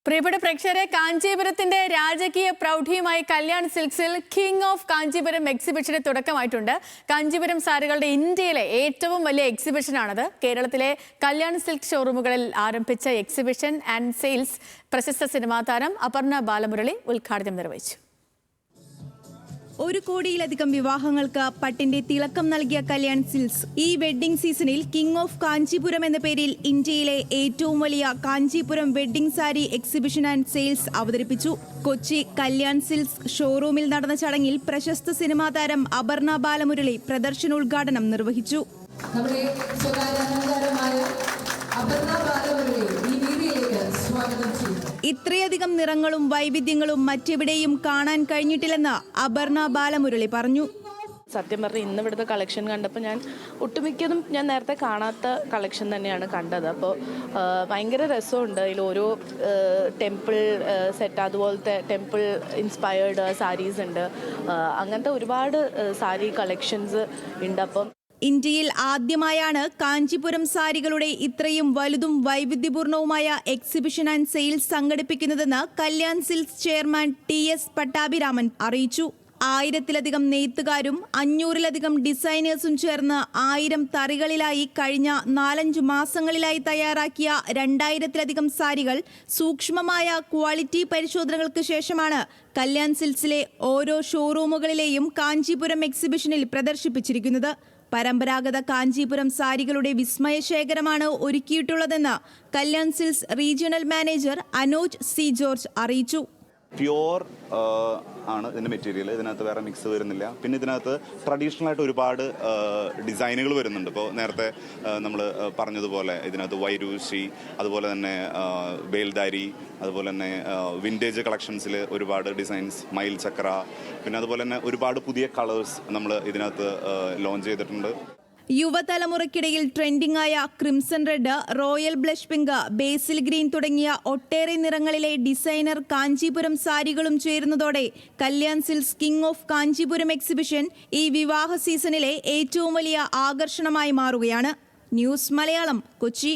പ്രിയപ്പെട്ട പ്രേക്ഷകരെ, കാഞ്ചീപുരത്തിന്റെ രാജകീയ പ്രൗഢിയുമായി കല്യാൺ സിൽക്സിൽ കിങ് ഓഫ് കാഞ്ചീപുരം എക്സിബിഷന് തുടക്കമായിട്ടുണ്ട്. കാഞ്ചീപുരം സാരികളുടെ ഇന്ത്യയിലെ ഏറ്റവും വലിയ എക്സിബിഷനാണത്. കേരളത്തിലെ കല്യാൺ സിൽക്ക് ഷോറൂമുകളിൽ ആരംഭിച്ച എക്സിബിഷൻ ആൻഡ് സെയിൽസ് പ്രശസ്ത സിനിമാ താരം അപർണ ബാലമുരളി ഉദ്ഘാടനം നിർവഹിച്ചു. 1 കോടിയിലധികം വിവാഹങ്ങൾക്ക് പട്ടിന്റെ തിളക്കം നൽകിയ കല്യാൺ സിൽക്സ് ഈ വെഡ്ഡിംഗ് സീസണിൽ കിങ് ഓഫ് കാഞ്ചീപുരം എന്ന പേരിൽ ഇന്ത്യയിലെ ഏറ്റവും വലിയ Kanchipuram wedding sari exhibition and sales അവതരിപ്പിച്ചു. കൊച്ചി കല്യാൺ സിൽക്സ് ഷോറൂമിൽ നടന്ന ചടങ്ങിൽ പ്രശസ്ത സിനിമാ താരം അപർണ ബാലമുരളി പ്രദർശനോദ്ഘാടനം നിർവഹിച്ചു. ഇത്രയധികം നിറങ്ങളും വൈവിധ്യങ്ങളും മറ്റെവിടെയും കാണാൻ കഴിഞ്ഞിട്ടില്ലെന്ന് അപർണ ബാലമുരളി പറഞ്ഞു. സത്യം പറഞ്ഞാൽ ഇന്ന് ഇവിടുത്തെ കളക്ഷൻ കണ്ടപ്പോൾ ഞാൻ ഒട്ടുമിക്കതും ഞാൻ നേരത്തെ കാണാത്ത കളക്ഷൻ തന്നെയാണ് കണ്ടത്. അപ്പോൾ ഭയങ്കര രസമുണ്ട്. അതിൽ ഓരോ ടെമ്പിൾ സെറ്റ്, അതുപോലത്തെ ടെമ്പിൾ ഇൻസ്പയർഡ് സാരീസ് ഉണ്ട്. അങ്ങനത്തെ ഒരുപാട് സാരി കളക്ഷൻസ് ഉണ്ട്. അപ്പം ഇന്ത്യയിൽ ആദ്യമായാണ് കാഞ്ചീപുരം സാരികളുടെ ഇത്രയും വലുതും വൈവിധ്യപൂർണവുമായ എക്സിബിഷൻ ആൻഡ് സെയിൽസ് സംഘടിപ്പിക്കുന്നതെന്ന് Kalyan silks chairman TS Pattabhiraman അറിയിച്ചു. 1000-ലധികം നെയ്ത്തുകാരും 500-ലധികം ഡിസൈനേഴ്സും ചേർന്ന് 1000 തറികളിലായി കഴിഞ്ഞ 4-5 മാസങ്ങളിലായി തയ്യാറാക്കിയ 2000-ലധികം സാരികൾ സൂക്ഷ്മമായ ക്വാളിറ്റി പരിശോധനകൾക്ക് ശേഷമാണ് കല്യാൺ സിൽക്സിലെ ഓരോ ഷോറൂമുകളിലെയും കാഞ്ചീപുരം എക്സിബിഷനിൽ പ്രദർശിപ്പിച്ചിരിക്കുന്നത്. പരമ്പരാഗത കാഞ്ചീപുരം സാരികളുടെ വിസ്മയശേഖരമാണ് ഒരുക്കിയിട്ടുള്ളതെന്ന് Kalyan silks regional manager Anoj C. George അറിയിച്ചു. പ്യുവർ ആണ് ഇതിൻ്റെ മെറ്റീരിയൽ. ഇതിനകത്ത് വേറെ മിക്സ് വരുന്നില്ല. പിന്നെ ഇതിനകത്ത് ട്രഡീഷണൽ ആയിട്ട് ഒരുപാട് ഡിസൈനുകൾ വരുന്നുണ്ട്. ഇപ്പോൾ നേരത്തെ നമ്മൾ പറഞ്ഞതുപോലെ ഇതിനകത്ത് വൈരൂശി, അതുപോലെ തന്നെ ബേൽദാരി, അതുപോലെ തന്നെ വിൻറ്റേജ് കളക്ഷൻസിൽ ഒരുപാട് ഡിസൈൻസ്, മയിൽ ചക്ര, പിന്നെ അതുപോലെ തന്നെ ഒരുപാട് പുതിയ കളേഴ്സ് നമ്മൾ ഇതിനകത്ത് ലോഞ്ച് ചെയ്തിട്ടുണ്ട്. യുവതലമുറയ്ക്കിടയിൽ ട്രെൻഡിംഗ് ആയ crimson red, royal blush pink, basil green തുടങ്ങിയ ഒട്ടേറെ നിറങ്ങളിലെ ഡിസൈനർ കാഞ്ചീപുരം സാരികളും ചേരുന്നതോടെ Kalyan silks king of Kanchipuram exhibition ഈ വിവാഹ സീസണിലെ ഏറ്റവും വലിയ ആകർഷണമായി മാറുകയാണ്. ന്യൂസ് മലയാളം, കൊച്ചി.